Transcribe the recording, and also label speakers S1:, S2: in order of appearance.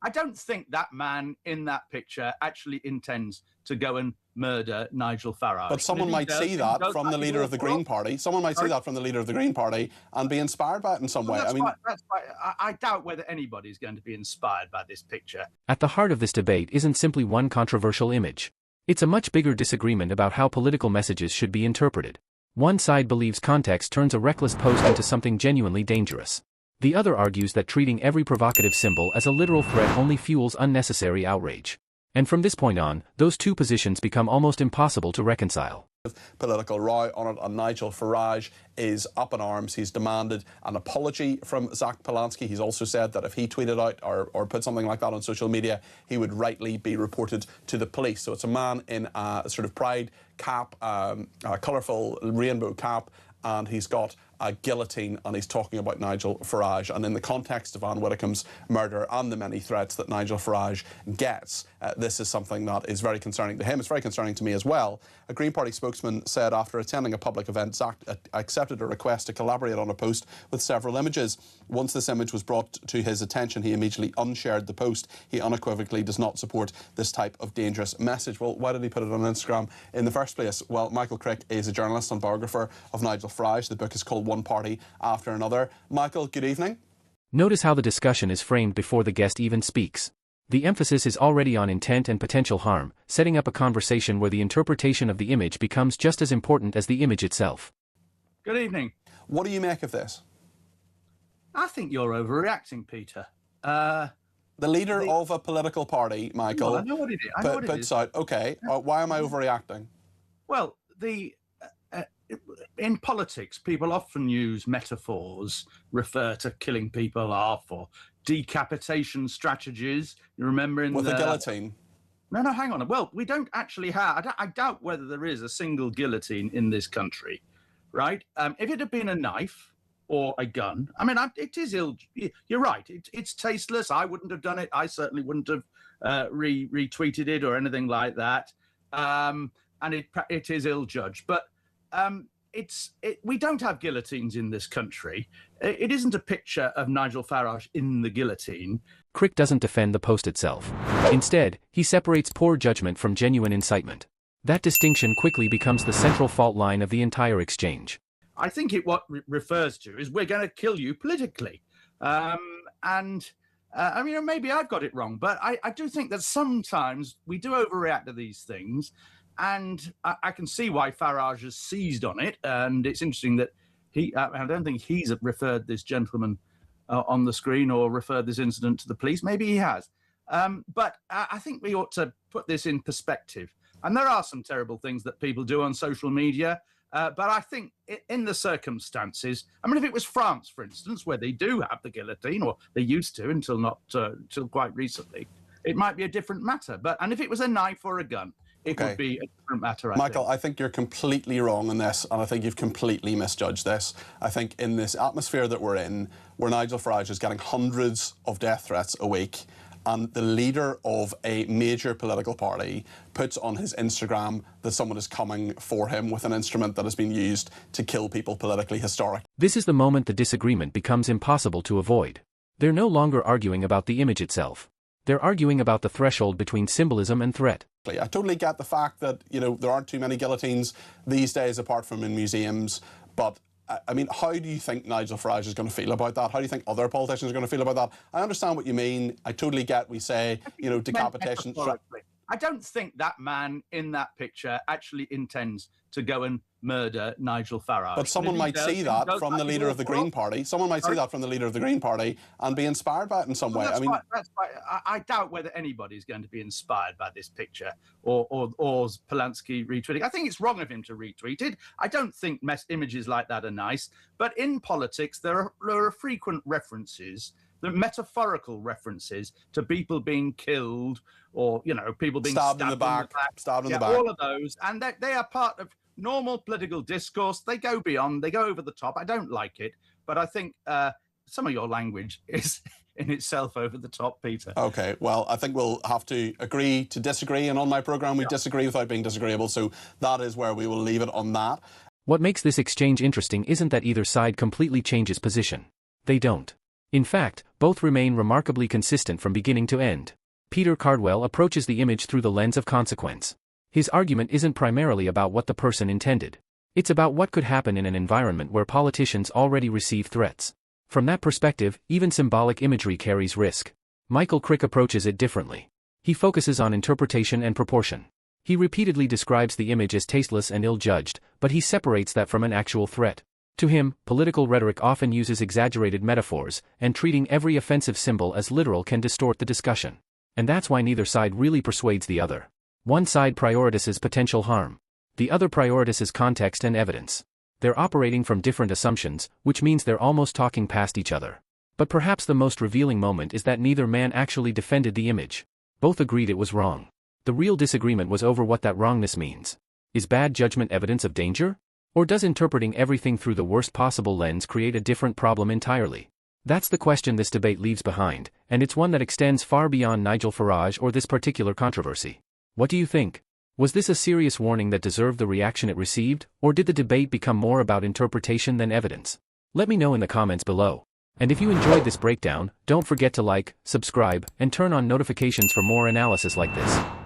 S1: I don't think that man in that picture actually intends to go and murder Nigel Farage.
S2: But someone might see that from the leader of the Green Party. Someone might see that from the leader of the Green Party and be inspired by it in some way.
S1: That's right. I doubt whether anybody's going to be inspired by this picture.
S3: At the heart of this debate isn't simply one controversial image. It's a much bigger disagreement about how political messages should be interpreted. One side believes context turns a reckless post into something genuinely dangerous. The other argues that treating every provocative symbol as a literal threat only fuels unnecessary outrage. And from this point on, those two positions become almost impossible to reconcile.
S2: Political row on it, and Nigel Farage is up in arms. He's demanded an apology from Zach Polanski. He's also said that if he tweeted out or put something like that on social media, he would rightly be reported to the police. So it's a man in a sort of pride cap, a colourful rainbow cap, and he's got a guillotine, and he's talking about Nigel Farage. And in the context of Anne Widdecombe's murder and the many threats that Nigel Farage gets, this is something that is very concerning to him. It's very concerning to me as well. A Green Party spokesman said after attending a public event, Zach accepted a request to collaborate on a post with several images. Once this image was brought to his attention, he immediately unshared the post. He unequivocally does not support this type of dangerous message. Well, why did he put it on Instagram in the first place? Well, Michael Crick is a journalist and biographer of Nigel Farage. The book is called One Party After Another. Michael, good evening.
S3: Notice how the discussion is framed before the guest even speaks. The emphasis is already on intent and potential harm, setting up a conversation where the interpretation of the image becomes just as important as the image itself.
S1: Good evening.
S2: What do you make of this?
S1: I think you're overreacting, Peter.
S2: The leader of a political party, Michael,
S1: well, I know what it is.
S2: puts out, OK, why am I overreacting?
S1: Well, in politics, people often use metaphors, refer to killing people off, or decapitation strategies. You remember in
S2: with the guillotine?
S1: No, hang on. Well, we don't actually have. I doubt whether there is a single guillotine in this country, right? If it had been a knife or a gun, I mean, it is ill. You're right. It's tasteless. I wouldn't have done it. I certainly wouldn't have retweeted it or anything like that. And it is ill-judged, but. We don't have guillotines in this country. It isn't a picture of Nigel Farage in the guillotine.
S3: Crick doesn't defend the post itself. Instead, he separates poor judgment from genuine incitement. That distinction quickly becomes the central fault line of the entire exchange.
S1: I think what refers to is we're going to kill you politically. I mean, maybe I've got it wrong, but I do think that sometimes we do overreact to these things. And I can see why Farage has seized on it. And it's interesting that I don't think he's referred this gentleman on the screen or referred this incident to the police. Maybe he has. But I think we ought to put this in perspective. And there are some terrible things that people do on social media. But I think in the circumstances, I mean, if it was France, for instance, where they do have the guillotine, or they used to until quite recently, it might be a different matter. And if it was a knife or a gun, it would be a different matter,
S2: Michael, I think you're completely wrong in this, and I think you've completely misjudged this. I think in this atmosphere that we're in, where Nigel Farage is getting hundreds of death threats a week, and the leader of a major political party puts on his Instagram that someone is coming for him with an instrument that has been used to kill people politically historic.
S3: This is the moment the disagreement becomes impossible to avoid. They're no longer arguing about the image itself. They're arguing about the threshold between symbolism and threat.
S2: I totally get the fact that, there aren't too many guillotines these days apart from in museums, but I mean, how do you think Nigel Farage is going to feel about that? How do you think other politicians are going to feel about that? I understand what you mean. I totally get, we say, decapitation.
S1: I don't think that man in that picture actually intends to go and murder Nigel Farage.
S2: But someone might see that from the leader of the Green Party. Someone might see that from the leader of the Green Party and be inspired by it in some way.
S1: That's right. I doubt whether anybody's going to be inspired by this picture or Polanski retweeting. I think it's wrong of him to retweet it. I don't think images like that are nice. But in politics, there are frequent references, the metaphorical references to people being killed or, people being stabbed in the back. All of those. And they are part of normal political discourse. They go over the top. I don't like it. But I think some of your language is in itself over the top, Peter.
S2: OK, well, I think we'll have to agree to disagree. And on my programme, we disagree without being disagreeable. So that is where we will leave it on that.
S3: What makes this exchange interesting isn't that either side completely changes position. They don't. In fact, both remain remarkably consistent from beginning to end. Peter Cardwell approaches the image through the lens of consequence. His argument isn't primarily about what the person intended. It's about what could happen in an environment where politicians already receive threats. From that perspective, even symbolic imagery carries risk. Michael Crick approaches it differently. He focuses on interpretation and proportion. He repeatedly describes the image as tasteless and ill-judged, but he separates that from an actual threat. To him, political rhetoric often uses exaggerated metaphors, and treating every offensive symbol as literal can distort the discussion. And that's why neither side really persuades the other. One side prioritizes potential harm. The other prioritizes context and evidence. They're operating from different assumptions, which means they're almost talking past each other. But perhaps the most revealing moment is that neither man actually defended the image. Both agreed it was wrong. The real disagreement was over what that wrongness means. Is bad judgment evidence of danger? Or does interpreting everything through the worst possible lens create a different problem entirely? That's the question this debate leaves behind, and it's one that extends far beyond Nigel Farage or this particular controversy. What do you think? Was this a serious warning that deserved the reaction it received, or did the debate become more about interpretation than evidence? Let me know in the comments below. And if you enjoyed this breakdown, don't forget to like, subscribe, and turn on notifications for more analysis like this.